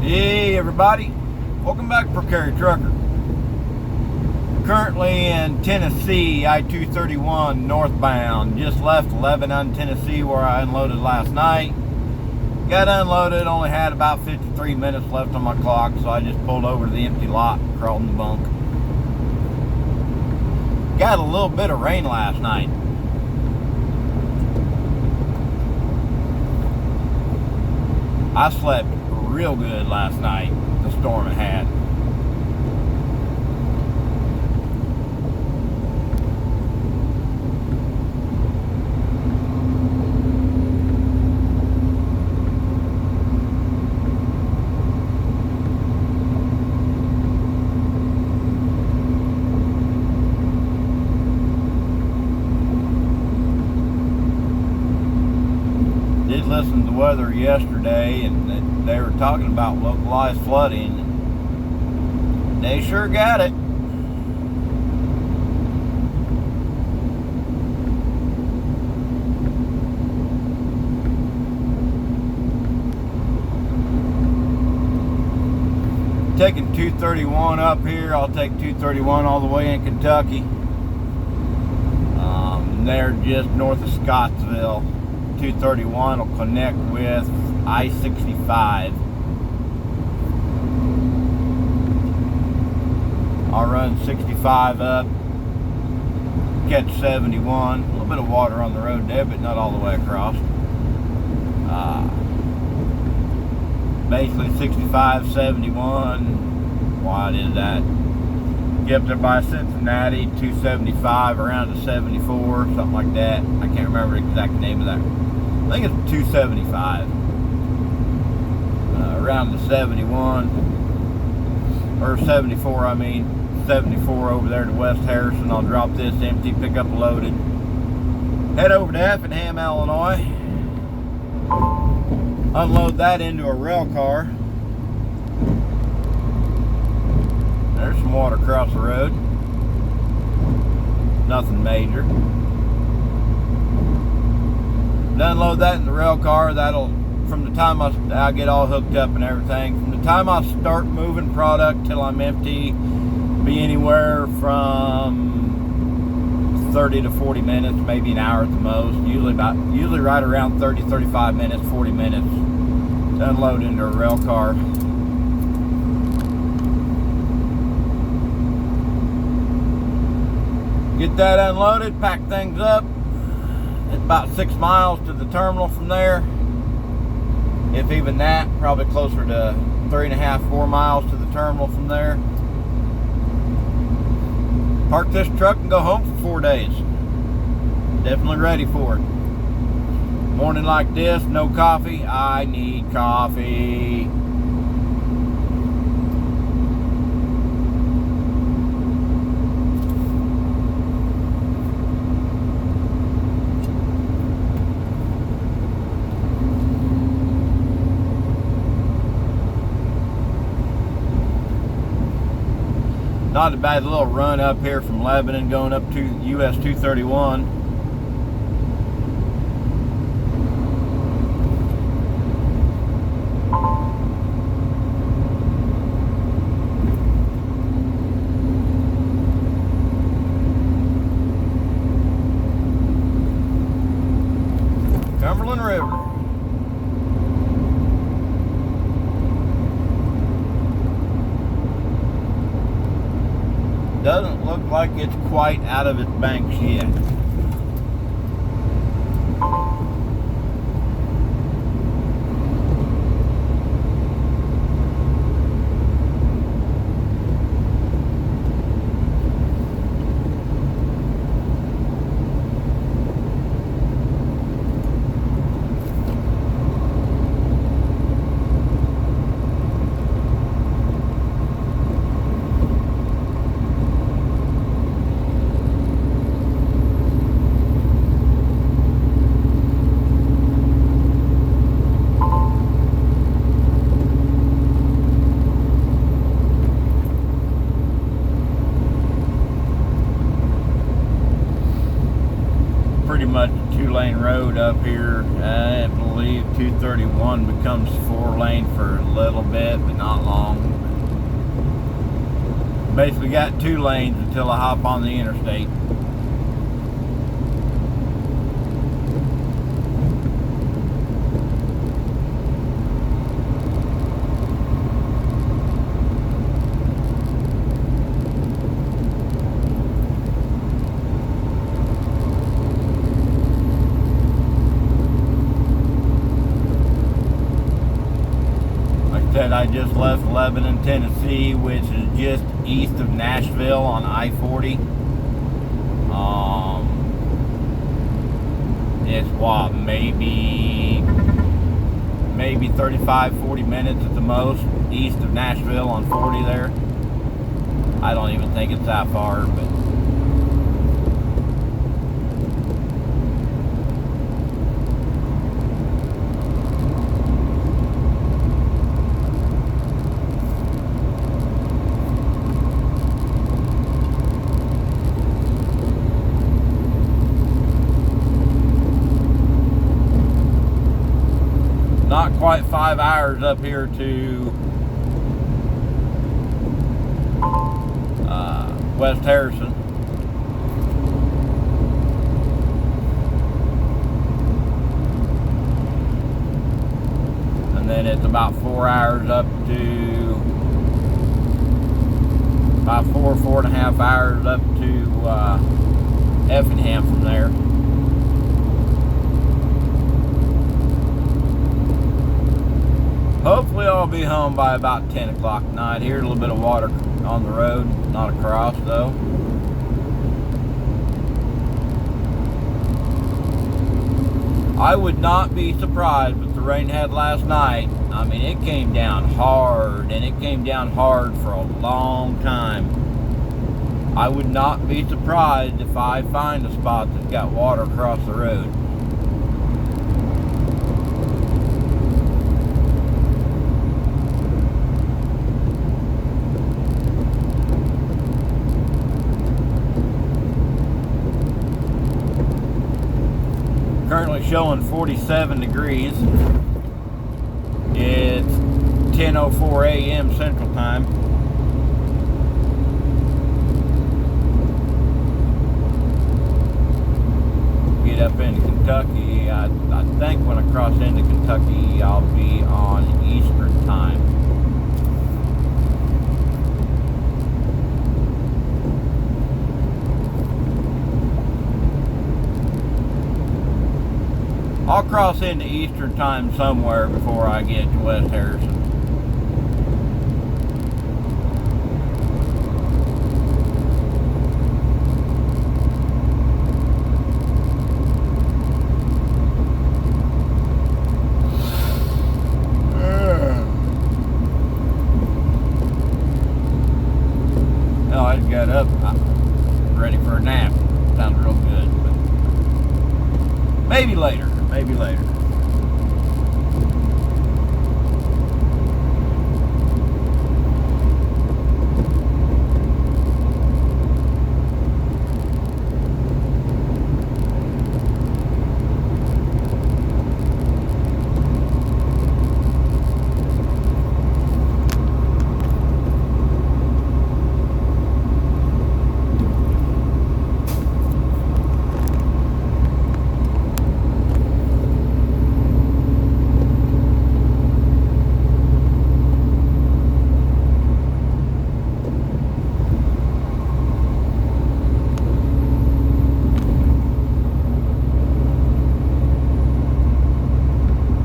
Hey everybody, welcome back to Carry Trucker. Currently in Tennessee, I-231 northbound. Just left Lebanon, Tennessee where I unloaded last night. Got unloaded, only had about 53 minutes left on my clock, so I just pulled over to the empty lot and crawled in the bunk. Got a little bit of rain last night. I slept real good last night, the storm it had. Did listen to the weather yesterday, and they were talking about localized flooding. They sure got it. Taking 231 up here. I'll take 231 all the way in Kentucky. They're just north of Scottsville. 231 will connect with I-65. I'll run 65 up, catch 71. A little bit of water on the road there, but not all the way across. Basically 65, 71. Wide is that? Get up there by Cincinnati, 275 around to 74, something like that. I can't remember the exact name of that. I think it's 275. Around to 71, or 74, I mean. 74 over there to West Harrison. I'll drop this empty, pick up loaded. Head over to Effingham, Illinois. Unload that into a rail car. There's some water across the road. Nothing major. Unload that in the rail car. That'll, from the time I get all hooked up and everything, from the time I start moving product till I'm empty, be anywhere from 30 to 40 minutes, maybe an hour at the most. Usually right around 30, 35 minutes, 40 minutes to unload into a rail car. Get that unloaded, pack things up. It's about 6 miles to the terminal from there. If even that, probably closer to 3.5, 4 miles to the terminal from there. Park this truck and go home for 4 days. Definitely ready for it. Morning like this, no coffee. I need coffee. Not a bad little run up here from Lebanon going up to US 231. Cumberland River. Doesn't look like it's quite out of its banks yet. road up here. I believe 231 becomes 4-lane for a little bit, but not long. Basically got 2 lanes until I hop on the interstate. I just left Lebanon, Tennessee, which is just east of Nashville on I-40. It's what, maybe 35-40 minutes at the most east of Nashville on 40 there. I don't even think it's that far, but not quite 5 hours up here to West Harrison. And then it's about 4 hours up to about 4.5 hours up to Effingham from there. Hopefully I'll be home by about 10 o'clock tonight. Here's a little bit of water on the road, not across though. I would not be surprised with the rain had last night. I mean, it came down hard, and it came down hard for a long time. I would not be surprised if I find a spot that's got water across the road. Currently showing 47 degrees. It's 10:04 a.m. Central Time. Get up into Kentucky. I think when I cross into Kentucky, I'll be on Eastern Time. I'll cross into Eastern Time somewhere before I get to West Harrison. Hell, I just got up. I'm ready for a nap. Sounds real good, but maybe later. Maybe later.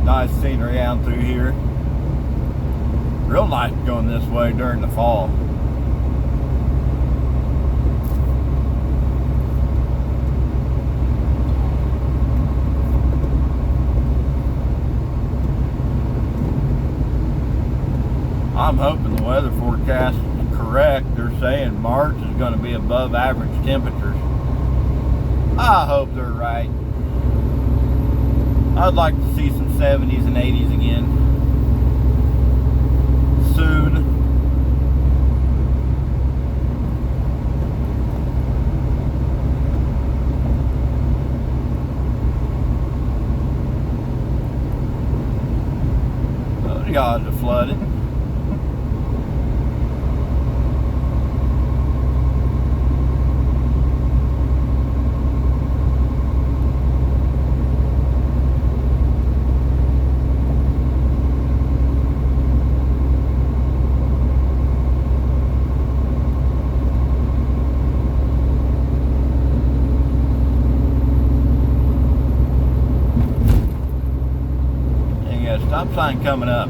Nice scenery out through here. Real nice going this way during the fall. I'm hoping the weather forecast is correct. They're saying March is going to be above average temperatures. I hope they're right. I'd like to see some 70s and 80s again soon. yards are flooded. Stop sign coming up.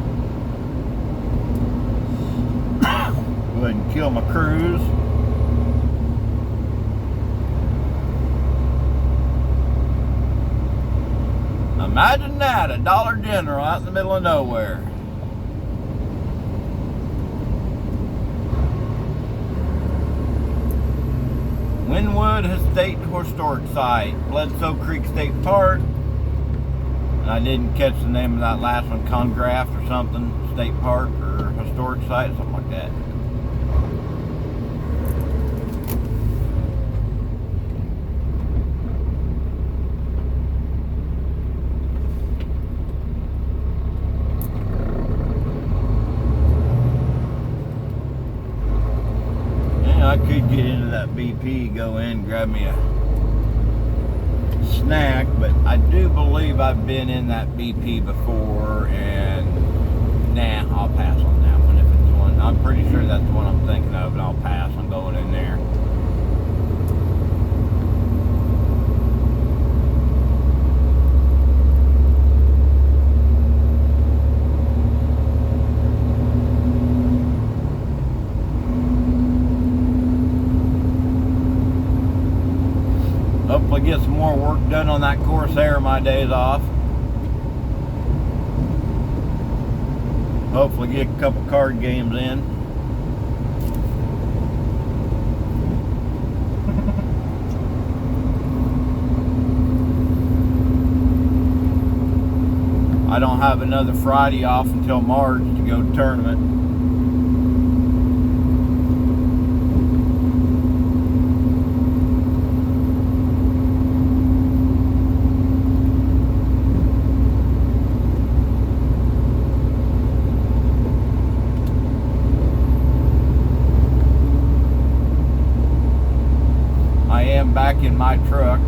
Go ahead and kill my cruise. Imagine that, a Dollar General out in the middle of nowhere. Wynwood State Historic Site, Bledsoe Creek State Park. I didn't catch the name of that last one, Congraft or something, State Park or Historic Site, something like that. Yeah, I could get into that BP, go in, grab me a snack, but I do believe I've been in that BP before, and nah, I'll pass on that one if it's one. I'm pretty sure that's the one I'm thinking of, and I'll pass on going in there. Hopefully get some more work done on that Corsair my days off. Hopefully get a couple card games in. I don't have another Friday off until March to go to tournament. Back in my truck.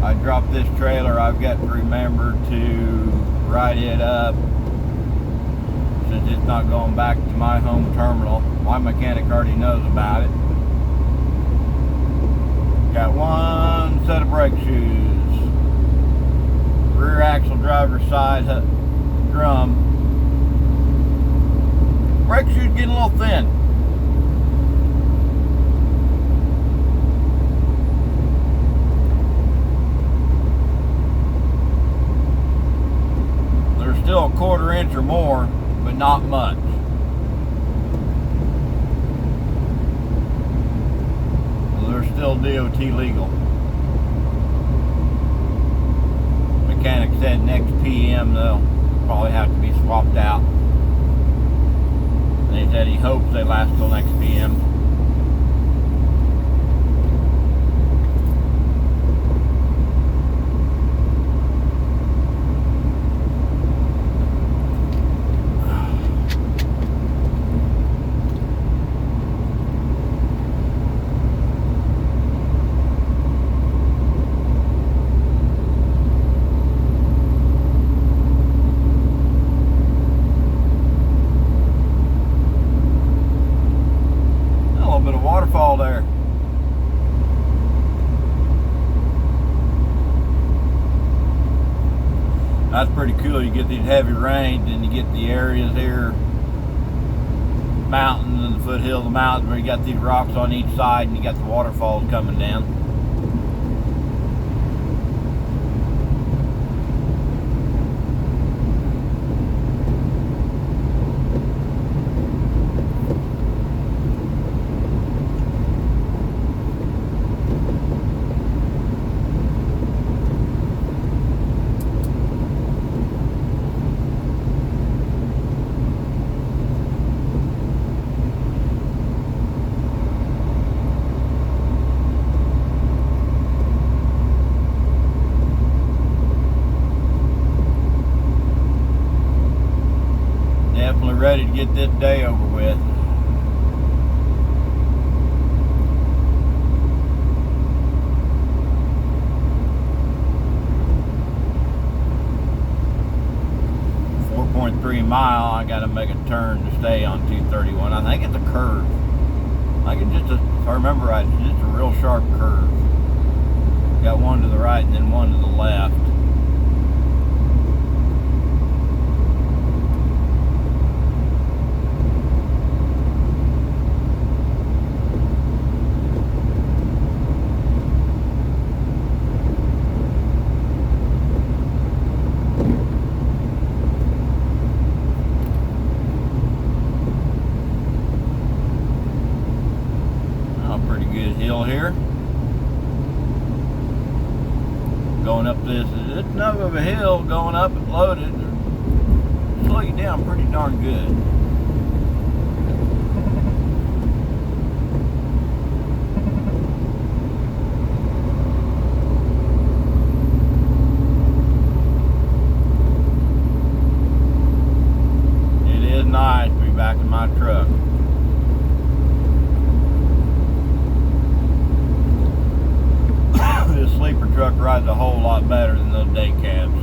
I dropped this trailer. I've got to remember to write it up since it's not going back to my home terminal. My mechanic already knows about it. Got one set of brake shoes, rear axle driver's side drum. Brake shoes getting a little thin. They're still a 1/4 inch or more, but not much. Still DOT legal. Mechanic said next PM they'll probably have to be swapped out. And he said he hopes they last till next PM. Waterfall there. That's pretty cool. You get these heavy rains and you get the areas here, mountains and the foothill of the mountains where you got these rocks on each side and you got the waterfalls coming down. definitely ready to get this day over with. .3 mile, I gotta make a turn to stay on 231. I think it's a curve. I think it's just if I remember right, it's just a real sharp curve. Got one to the right and then one to the left. Pretty good hill here. Going up this, it's enough of a hill going up and loaded. Slow you down pretty darn good. It is nice to be back in my truck. This sleeper truck rides a whole lot better than those day cabs.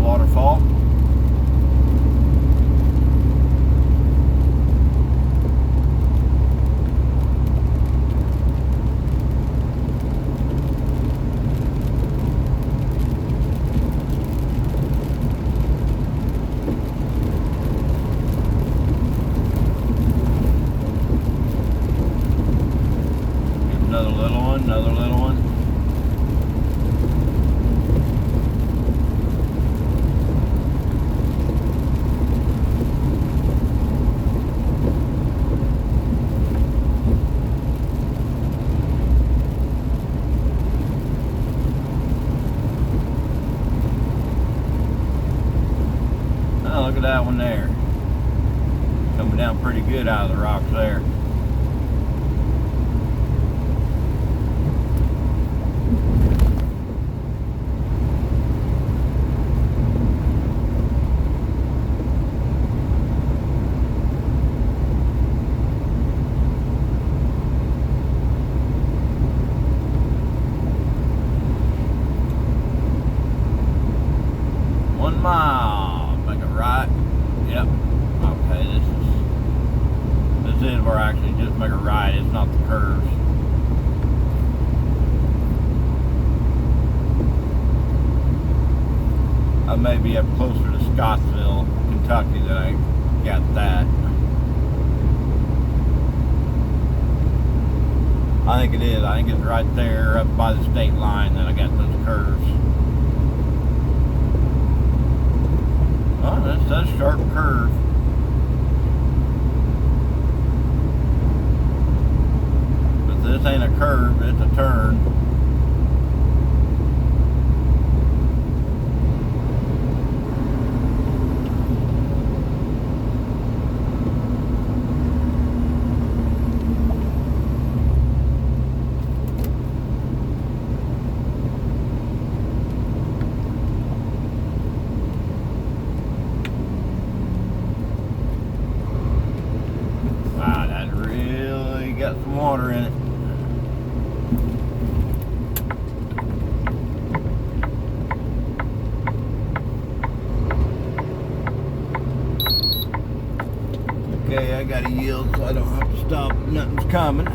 Waterfall. Another little one, another little one. Look at that one there. Coming down pretty good out of the rocks there. One mile. Make a right. Yep. Okay, this is where I actually just make a right. It's not the curves. I may be up closer to Scottsville, Kentucky than I got that. I think it is. I think it's right there up by the state line that I got those curves. Oh, that's a sharp curve. But this ain't a curve, it's a turn. Got some water in it. Okay, I gotta yield so I don't have to stop. Nothing's coming.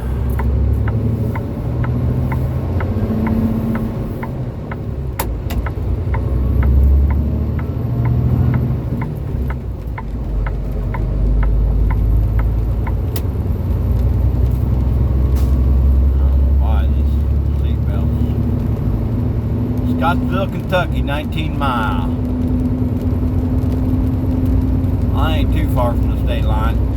Scottsville, Kentucky, 19 mile. I ain't too far from the state line.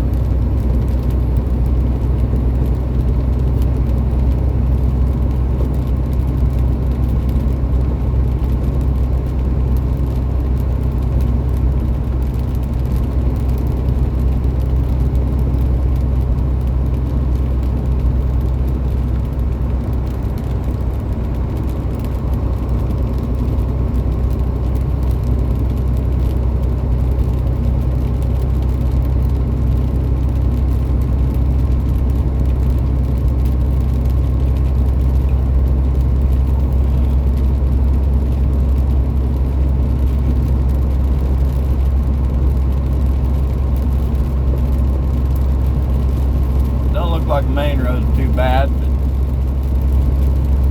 Like the main road's too bad, but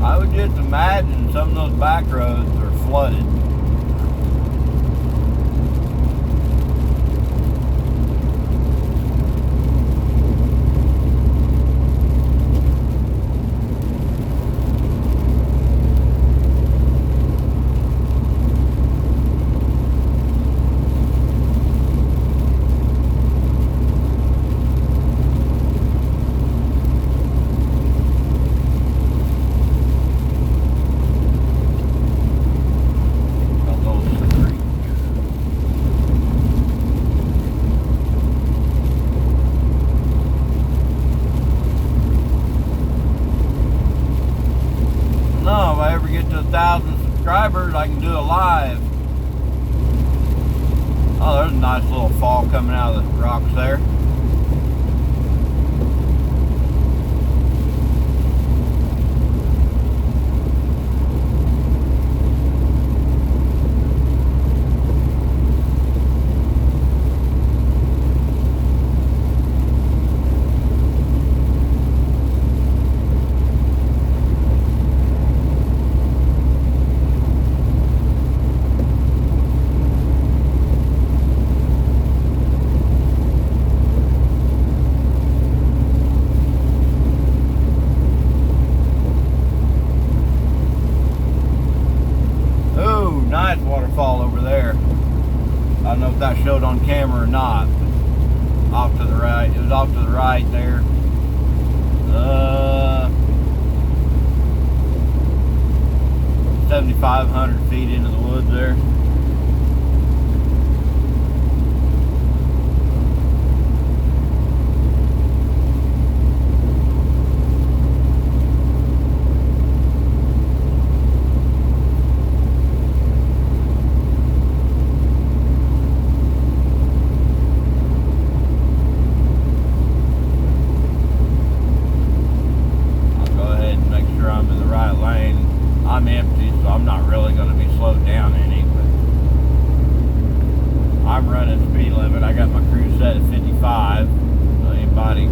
I would just imagine some of those back roads are flooded. If I ever get to 1,000 subscribers, I can do a live. Oh, there's a nice little fall coming out of the rocks there. Nice waterfall over there. I don't know if that showed on camera or not, but off to the right. It was off to the right there. 7,500 feet into the woods there. I'm empty, so I'm not really going to be slowed down any, but I'm running speed limit. I got my cruise set at 55. So anybody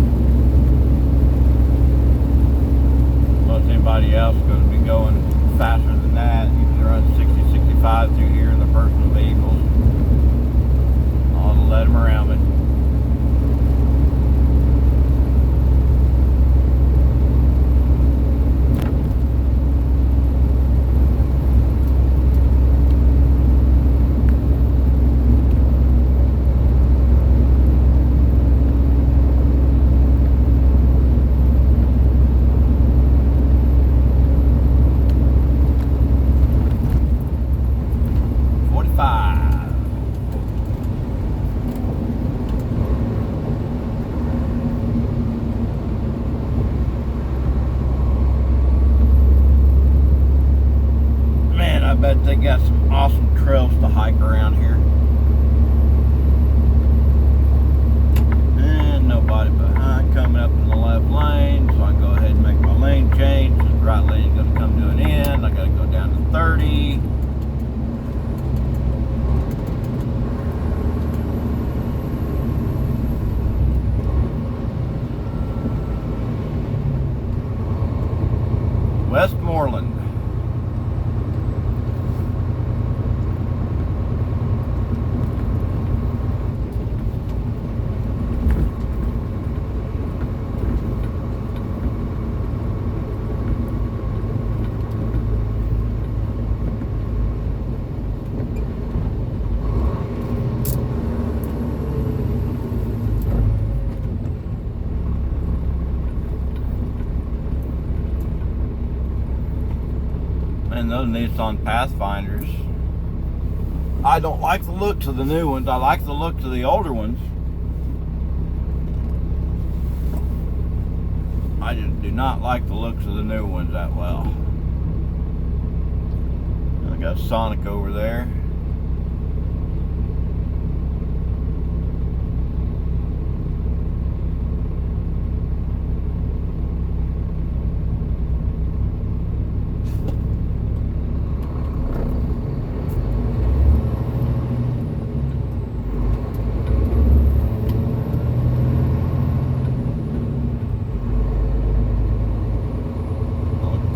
else is going to be going faster than that. You can run 60, 65 through here in the personal vehicles. I'll let them around me. I bet they got some awesome trails to hike around here. And nobody behind coming up in the left lane, so I can go ahead and make my lane change. The right lane is going to come to an end. I got to go down to 30. those Nissan Pathfinders. I don't like the looks of the new ones. I like the looks of the older ones. I just do not like the looks of the new ones that well. I got Sonic over there.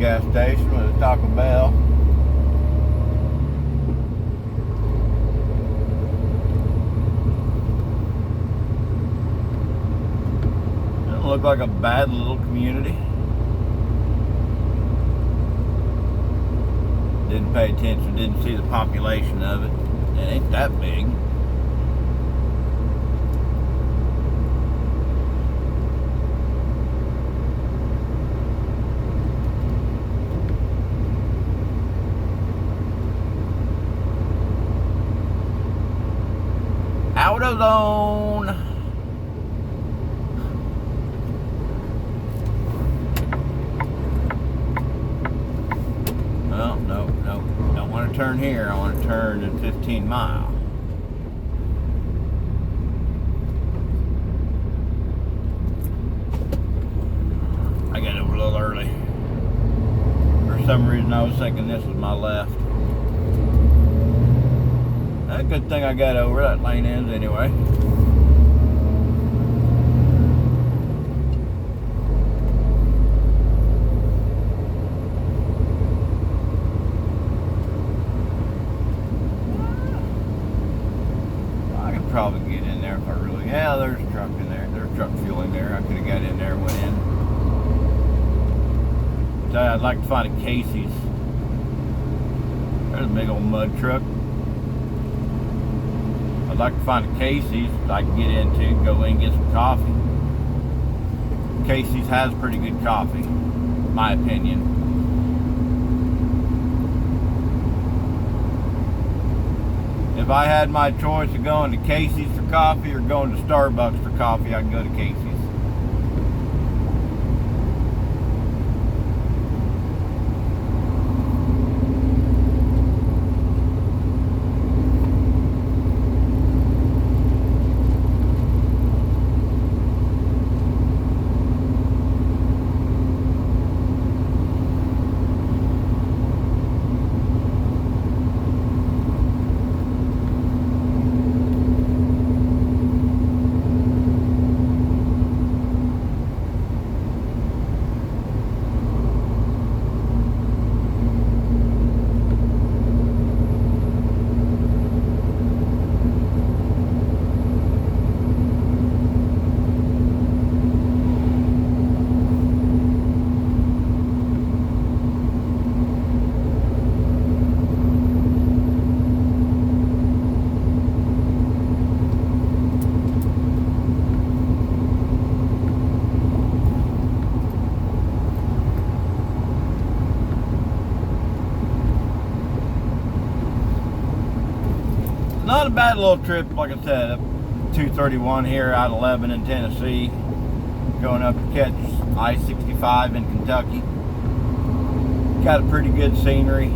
Gas station with a Taco Bell. Doesn't look like a bad little community. Didn't pay attention, didn't see the population of it. It ain't that big. AutoZone. Well, no, don't want to turn here. I want to turn in 15 Mile. I got over a little early. For some reason, I was thinking this was my left. A good thing I got over. That lane ends anyway. I could probably get in there if I really... Yeah, there's a truck in there. There's truck fuel in there. I could have got in there and went in. Tell you, I'd like to find a Casey's. There's a big old mud truck. I'd like to find a Casey's I can get into, go in and get some coffee. Casey's has pretty good coffee, in my opinion. If I had my choice of going to Casey's for coffee or going to Starbucks for coffee, I'd go to Casey's. Not a bad little trip, like I said, up 231 here out of Lebanon, Tennessee, going up to catch I-65 in Kentucky. Got a pretty good scenery,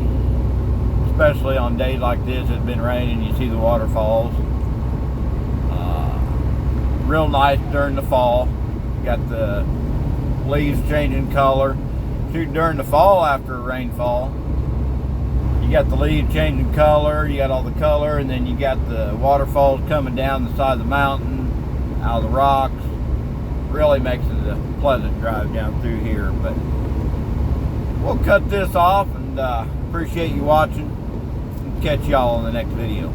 especially on days like this. It's been raining, you see the waterfalls. Real nice during the fall. Got the leaves changing color. Shoot, during the fall after a rainfall, you got the leaves changing color, you got all the color, and then you got the waterfalls coming down the side of the mountain, out of the rocks. Really makes it a pleasant drive down through here. But we'll cut this off, and appreciate you watching. Catch y'all in the next video.